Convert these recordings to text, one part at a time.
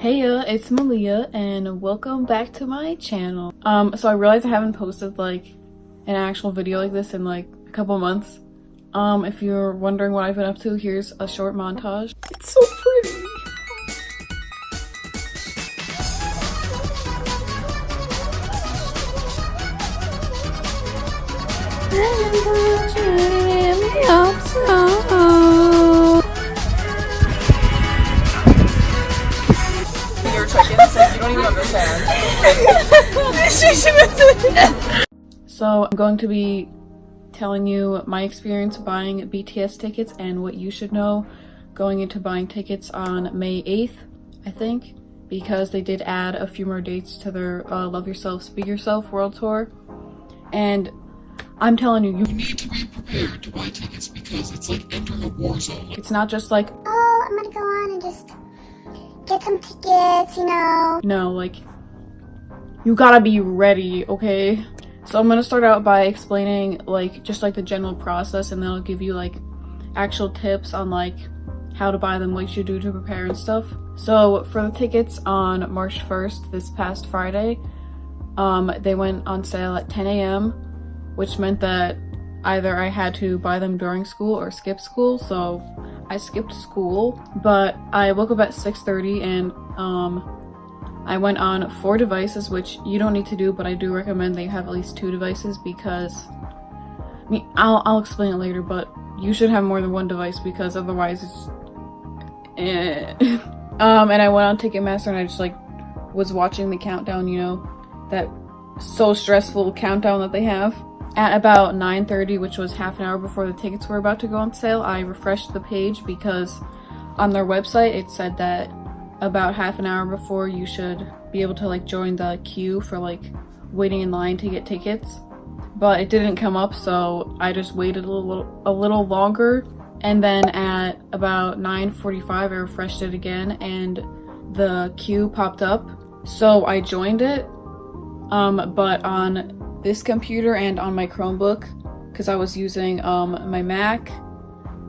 It's Malia and welcome back to my channel. So I realized I haven't posted like an actual video like this in like a couple months. If you're wondering what I've been up to, here's a short montage. It's so pretty. Your chickens, like, you don't even understand. So I'm going to be telling you my experience buying BTS tickets and what you should know going into buying tickets on May 8th, I think, because they did add a few more dates to their Love Yourself, Speak Yourself World Tour. And I'm telling you, you need to be prepared to buy tickets because it's like entering a war zone. It's not just like, oh, I'm gonna go on and just get some tickets, you know. No, like, you gotta be ready, okay? So I'm gonna start out by explaining like just like the general process, and then I'll give you like actual tips on like how to buy them, what you should do to prepare and stuff. So for the tickets on March 1st, this past Friday, they went on sale at 10 a.m. which meant that either I had to buy them during school or skip school. So I skipped school, but I woke up at 6:30 and I went on 4 devices, which you don't need to do, but I do recommend that you have at least 2 devices because, I mean, I'll explain it later, but you should have more than 1 device because otherwise it's and I went on Ticketmaster and I just like was watching the countdown, you know, that so stressful countdown that they have. At about 9:30, which was half an hour before the tickets were about to go on sale, I refreshed the page because on their website it said that about half an hour before you should be able to like join the queue for like waiting in line to get tickets, but it didn't come up, so I just waited a little longer, and then at about 9:45 I refreshed it again and the queue popped up, so I joined it, but on this computer and on my Chromebook, because I was using my Mac,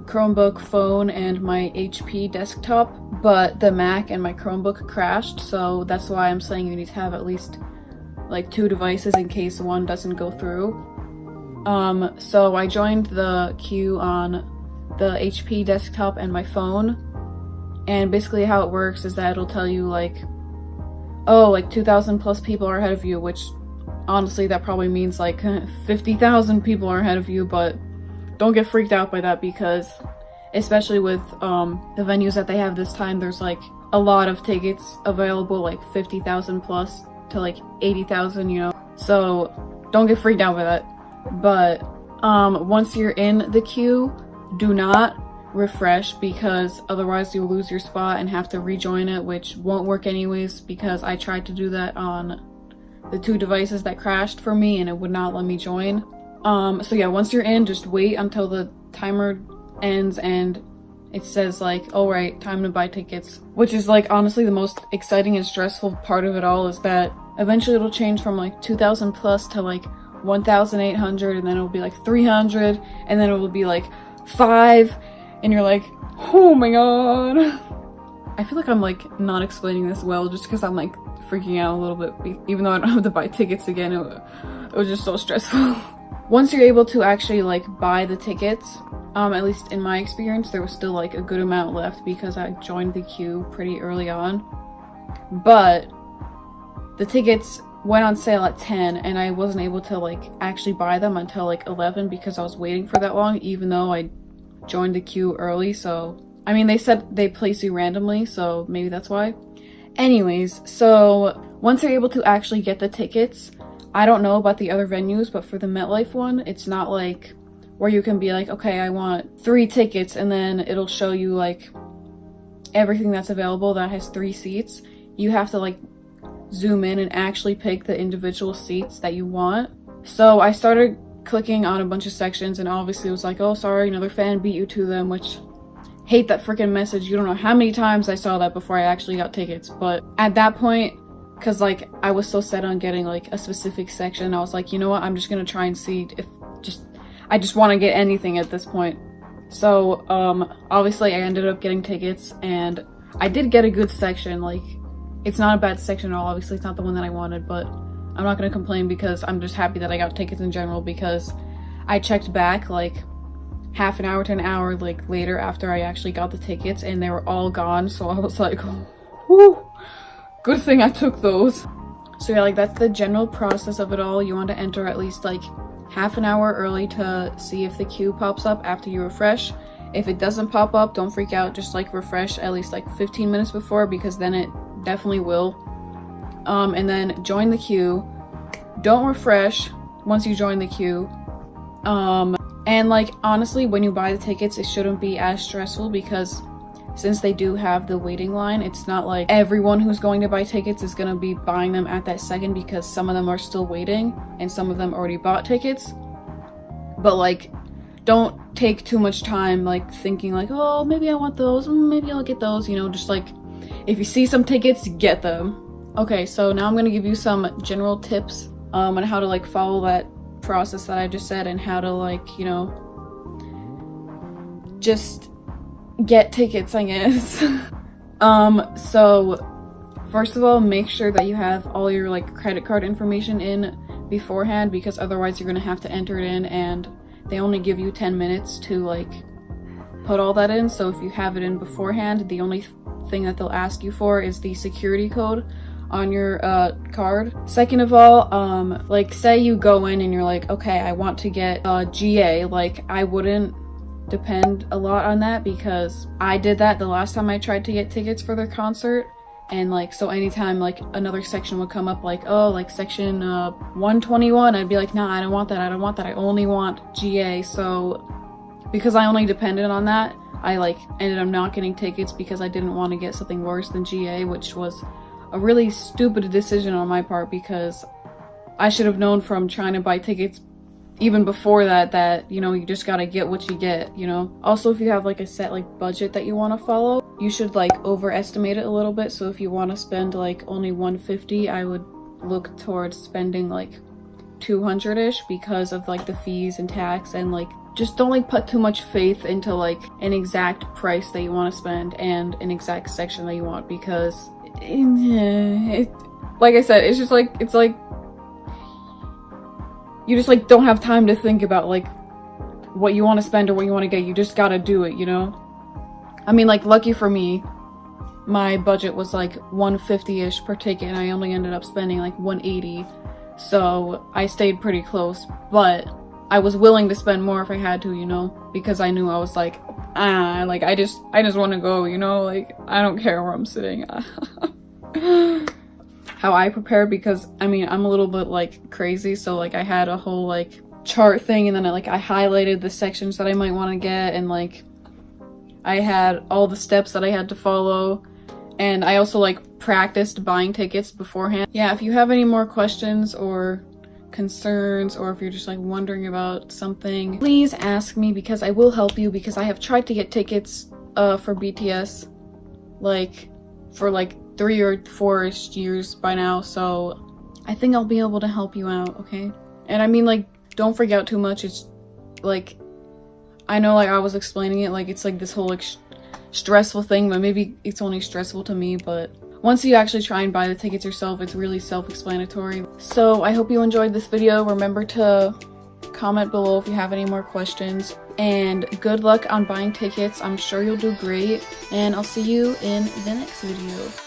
Chromebook, phone, and my HP desktop, but the Mac and my Chromebook crashed, so that's why I'm saying you need to have at least like 2 devices in case one doesn't go through. So I joined the queue on the HP desktop and my phone, and basically how it works is that it'll tell you like, oh, like 2,000 plus people are ahead of you, which honestly that probably means like 50,000 people are ahead of you, but don't get freaked out by that because especially with the venues that they have this time, there's like a lot of tickets available, like 50,000 plus to like 80,000, you know, so don't get freaked out by that. But once you're in the queue, do not refresh because otherwise you'll lose your spot and have to rejoin it, which won't work anyways because I tried to do that on the 2 devices that crashed for me and it would not let me join. So yeah, once you're in, just wait until the timer ends and it says like, all right, time to buy tickets, which is like honestly the most exciting and stressful part of it all, is that eventually it'll change from like 2,000 plus to like 1,800, and then it'll be like 300, and then it will be like 5, and you're like, oh my god. I feel like I'm like not explaining this well just because I'm like freaking out a little bit, even though I don't have to buy tickets again. It was just so stressful. Once you're able to actually like buy the tickets, at least in my experience, there was still like a good amount left because I joined the queue pretty early on, but the tickets went on sale at 10 and I wasn't able to like actually buy them until like 11 because I was waiting for that long, even though I joined the queue early. So I mean, they said they place you randomly, so maybe that's why. Anyways, so once you're able to actually get the tickets, I don't know about the other venues, but for the MetLife one, it's not like where you can be like, okay, I want 3 tickets, and then it'll show you like everything that's available that has 3 seats. You have to like zoom in and actually pick the individual seats that you want. So I started clicking on a bunch of sections and obviously it was like, oh, sorry, another fan beat you to them, which hate that freaking message. You don't know how many times I saw that before I actually got tickets. But at that point, because like I was so set on getting like a specific section, I was like, you know what, I'm just gonna try and see if I just want to get anything at this point. So obviously I ended up getting tickets and I did get a good section. Like it's not a bad section at all. Obviously, it's not the one that I wanted, but I'm not gonna complain because I'm just happy that I got tickets in general, because I checked back like half an hour to an hour like later after I actually got the tickets and they were all gone. So I was like, whew, good thing I took those. So yeah, like that's the general process of it all. You want to enter at least like half an hour early to see if the queue pops up after you refresh. If it doesn't pop up, don't freak out, just like refresh at least like 15 minutes before, because then it definitely will. And then join the queue. Don't refresh once you join the queue. And like honestly, when you buy the tickets, it shouldn't be as stressful, because since they do have the waiting line, it's not like everyone who's going to buy tickets is going to be buying them at that second, because some of them are still waiting and some of them already bought tickets. But like, don't take too much time like thinking like, oh, maybe I want those, maybe I'll get those, you know, just like if you see some tickets, get them. Okay, so now I'm going to give you some general tips on how to like follow that process that I just said, and how to like, you know, just get tickets, I guess. So first of all, make sure that you have all your like credit card information in beforehand, because otherwise you're gonna have to enter it in, and they only give you 10 minutes to like put all that in. So if you have it in beforehand, the only thing that they'll ask you for is the security code on your card. Second of all, like say you go in and you're like, okay, I want to get GA, like I wouldn't depend a lot on that, because I did that the last time I tried to get tickets for their concert. And like, so anytime like another section would come up like, oh, like section 121, I'd be like, nah, I don't want that, I don't want that, I only want GA. So because I only depended on that, I like ended up not getting tickets, because I didn't want to get something worse than GA, which was a really stupid decision on my part, because I should have known from trying to buy tickets even before that, you know, you just gotta get what you get, you know. Also, if you have like a set like budget that you want to follow, you should like overestimate it a little bit. So if you want to spend like only 150, I would look towards spending like 200-ish, because of like the fees and tax, and like just don't like put too much faith into like an exact price that you want to spend and an exact section that you want, because like I said, it's just like, it's like you just like don't have time to think about like what you want to spend or what you want to get. You just gotta do it, you know. I mean, like, lucky for me, my budget was like 150-ish per ticket, and I only ended up spending like 180, so I stayed pretty close. But I was willing to spend more if I had to, you know, because I knew I was like, like I just want to go, you know, like I don't care where I'm sitting. How I prepared, because I mean, I'm a little bit like crazy, so like I had a whole like chart thing, and then I highlighted the sections that I might want to get, and like I had all the steps that I had to follow, and I also like practiced buying tickets beforehand. Yeah, if you have any more questions or concerns, or if you're just like wondering about something, please ask me, because I will help you, because I have tried to get tickets for BTS like for like 3 or 4-ish years by now, so I think I'll be able to help you out, okay? And I mean, like, don't freak out too much. It's like, I know like I was explaining it like it's like this whole like stressful thing, but maybe it's only stressful to me, but once you actually try and buy the tickets yourself, it's really self-explanatory. So I hope you enjoyed this video. Remember to comment below if you have any more questions, and good luck on buying tickets. I'm sure you'll do great, and I'll see you in the next video.